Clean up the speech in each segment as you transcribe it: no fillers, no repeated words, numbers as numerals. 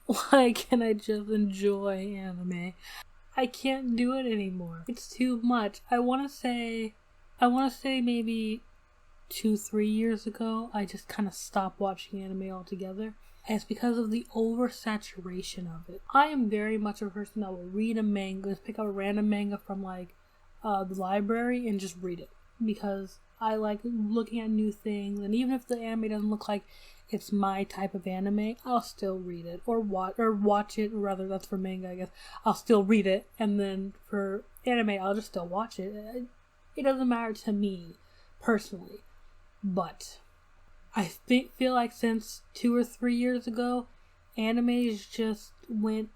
Why can't I just enjoy anime? I can't do it anymore. It's too much. I want to say maybe 2-3 years ago, I just kind of stopped watching anime altogether. And it's because of the oversaturation of it. I am very much a person that will read a manga, just pick up a random manga from the library and just read it. Because I like looking at new things, and even if the anime doesn't look like it's my type of anime, I'll still read it or watch it. Rather, that's for manga, I guess. I'll still read it, and then for anime, I'll just still watch it. It doesn't matter to me personally, but I feel like since 2 or 3 years ago, animes just went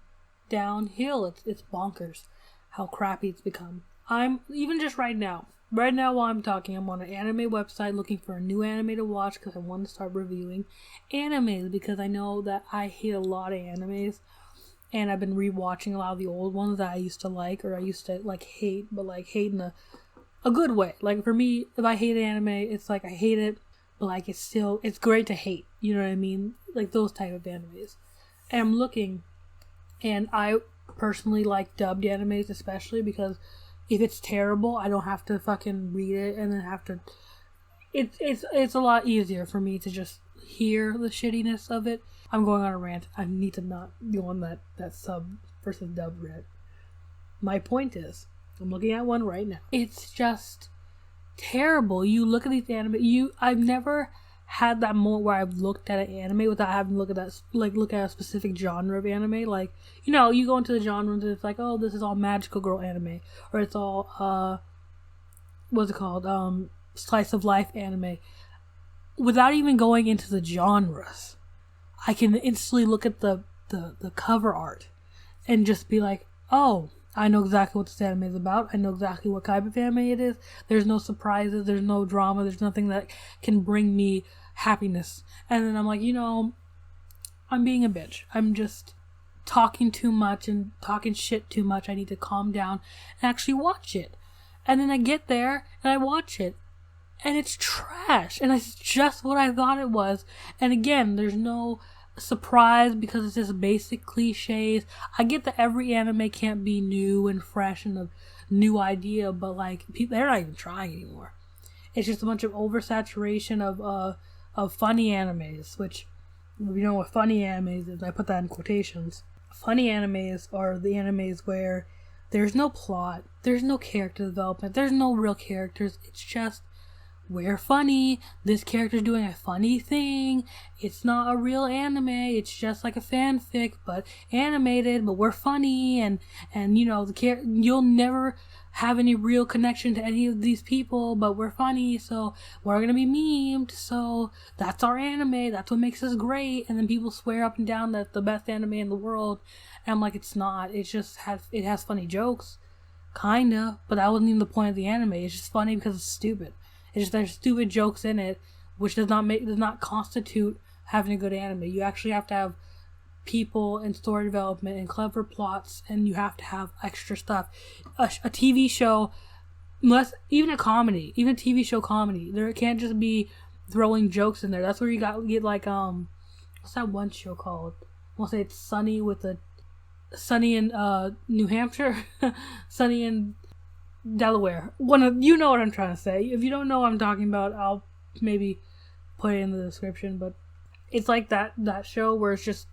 downhill. It's bonkers how crappy it's become. I'm even just right now while I'm talking, I'm on an anime website looking for a new anime to watch because I want to start reviewing animes, because I know that I hate a lot of animes, and I've been rewatching a lot of the old ones that I used to like, or I used to hate, but hate in a good way. Like for me, if I hate an anime, it's like I hate it, but it's great to hate. You know what I mean? Like those type of animes. And I'm looking, and I personally like dubbed animes, especially because if it's terrible, I don't have to fucking read it and then have to. It's a lot easier for me to just hear the shittiness of it. I'm going on a rant. I need to not go on that sub versus dub rant. My point is, I'm looking at one right now. It's just terrible. You look at these anime. I've never had that moment where I've looked at an anime without having to look at a specific genre of anime. Like, you go into the genres and it's like, oh, this is all magical girl anime, or it's all what's it called, slice of life anime. Without even going into the genres, I can instantly look at the cover art and just be like, oh, I know exactly what this anime is about. I know exactly what type of anime it is. There's no surprises. There's no drama. There's nothing that can bring me happiness. And then I'm like, I'm being a bitch. I'm just talking too much and talking shit too much. I need to calm down and actually watch it. And then I get there and I watch it, and it's trash. And it's just what I thought it was. And again, there's no surprise because it's just basic cliches. I get that every anime can't be new and fresh and a new idea, but people, they're not even trying anymore. It's just a bunch of oversaturation of funny animes, which, what funny animes is, I put that in quotations. Funny animes are the animes where there's no plot, there's no character development, there's no real characters. It's just, we're funny, this character's doing a funny thing, it's not a real anime, it's just like a fanfic, but animated, but we're funny, and you'll never have any real connection to any of these people, but we're funny, so we're gonna be memed, so that's our anime, that's what makes us great. And then people swear up and down that the best anime in the world, and I'm like, it's not. It has funny jokes, kinda, but that wasn't even the point of the anime. It's just funny because it's stupid. It's just there's stupid jokes in it, which does not constitute having a good anime. You actually have to have people and story development and clever plots, and you have to have extra stuff. A TV show, even a TV show comedy, there can't just be throwing jokes in there. That's where you get what's that one show called? I want to say it's Sunny in New Hampshire, Sunny in Delaware. You know what I'm trying to say. If you don't know what I'm talking about, I'll maybe put it in the description. But it's like that show where it's just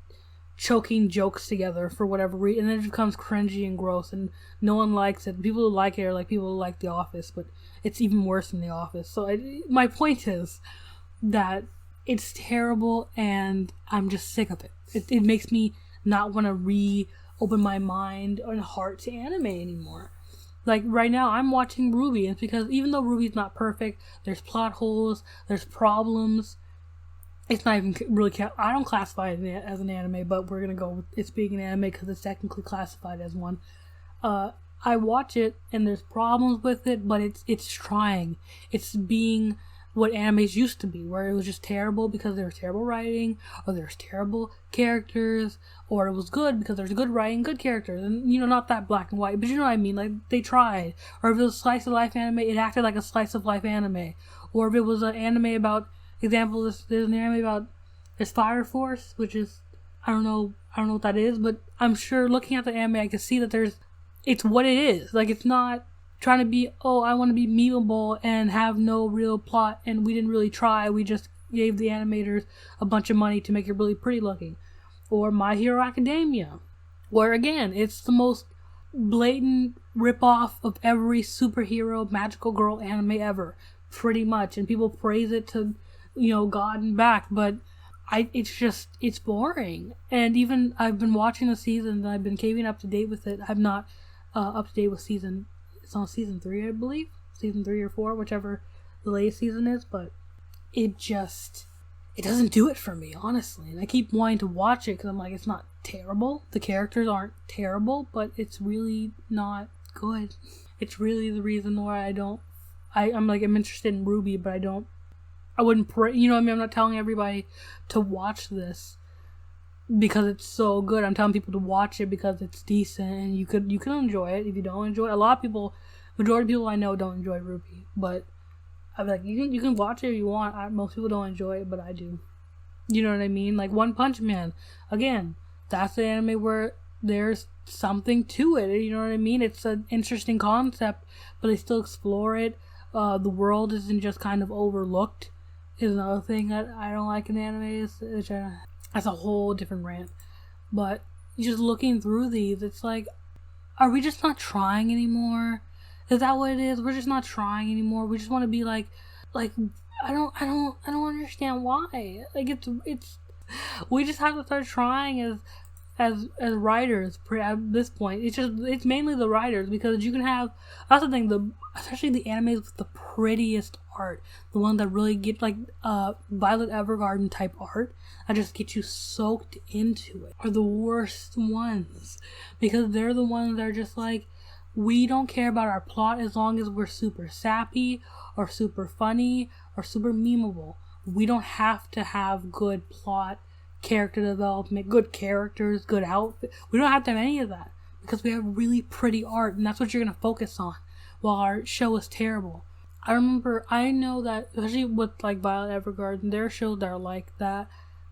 choking jokes together for whatever reason, and then it becomes cringy and gross, and no one likes it. People who like it are like people who like The Office, but it's even worse than The Office. So my point is that it's terrible, and I'm just sick of it. It makes me not want to reopen my mind and heart to anime anymore. Like right now, I'm watching RWBY, and it's because even though RWBY's not perfect, there's plot holes, there's problems. It's not even really. I don't classify it as an anime, but we're gonna go with it's being an anime because it's technically classified as one. I watch it, and there's problems with it, but it's trying. It's being what animes used to be, where it was just terrible because there was terrible writing, or there's terrible characters, or it was good because there's good writing, good characters, and not that black and white, but you know what I mean, like they tried. Or if it was a slice of life anime, it acted like a slice of life anime. Or if it was an anime about, there's an anime about, there's Fire Force, which is, I don't know I don't know what that is, but I'm sure looking at the anime, I can see that it's what it is. Like, it's not trying to be, oh, I want to be memeable and have no real plot, and we didn't really try. We just gave the animators a bunch of money to make it really pretty looking. Or My Hero Academia, where again, it's the most blatant ripoff of every superhero magical girl anime ever, pretty much, and people praise it to, God and back, but it's boring. And even I've been watching the season, and I've been keeping up to date with it. I'm not up to date with it's on season 3, I believe, season 3 or 4, whichever the latest season is, but it doesn't do it for me, honestly. And I keep wanting to watch it because I'm like, it's not terrible. The characters aren't terrible, but it's really not good. It's really the reason why I'm interested in RWBY, but I wouldn't pray, I'm not telling everybody to watch this because it's so good. I'm telling people to watch it because it's decent, and you can enjoy it. If you don't enjoy it, majority of people I know don't enjoy RWBY, but I'm like, you can watch it if you want. Most people don't enjoy it, but I do. You know what I mean? Like One Punch Man, again, that's the anime where there's something to it. You know what I mean? It's an interesting concept, but they still explore it. The world isn't just kind of overlooked. Is another thing that I don't like in anime. That's a whole different rant. But just looking through these, it's like, are we just not trying anymore? Is that what it is? We're just not trying anymore. We just want to be like I don't understand why. Like it's we just have to start trying as writers at this point. It's mainly the writers, because you can have, that's the thing, especially the animes with the prettiest art, the ones that really get like Violet Evergarden type art that just get you soaked into it, are the worst ones, because they're the ones that are just like, we don't care about our plot as long as we're super sappy or super funny or super memeable. We don't have to have good plot, character development, good characters, good outfit. We don't have to have any of that because we have really pretty art, and that's what you're going to focus on while our show is terrible. I know that, especially with like Violet Evergarden, there are shows that are like that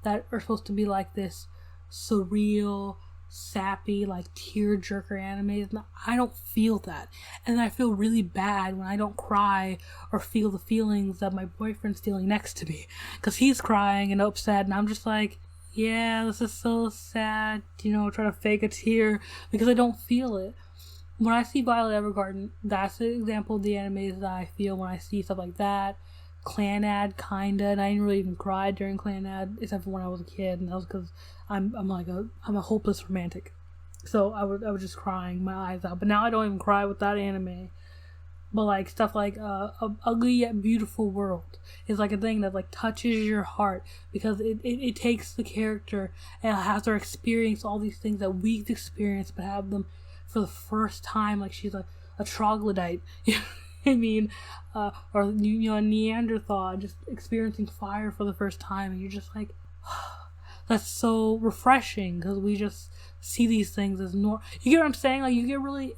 are supposed to be like this surreal, sappy, like tear-jerker animes, and I don't feel that. And I feel really bad when I don't cry or feel the feelings that my boyfriend's feeling next to me, because he's crying and upset, and I'm just like, yeah, this is so sad, try to fake a tear because I don't feel it. When I see Violet Evergarden, that's an example of the animes that I feel when I see stuff like that. Clannad, kinda, and I didn't really even cry during Clannad, except for when I was a kid, and that was because I'm a hopeless romantic, so I was just crying my eyes out. But now I don't even cry with that anime. But like stuff like Ugly Yet Beautiful World is like a thing that like touches your heart, because it takes the character and has her experience all these things that we've experienced, but have them for the first time, like she's a troglodyte. I mean, or a Neanderthal just experiencing fire for the first time, and you're just like, that's so refreshing, because we just see these things as normal. You get what I'm saying? Like, you get really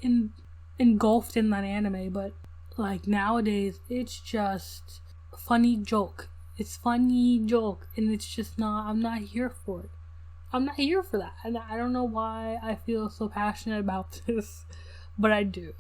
engulfed in that anime, but like nowadays, it's just funny joke. It's funny joke, and it's just not. I'm not here for it. I'm not here for that, and I don't know why I feel so passionate about this, but I do.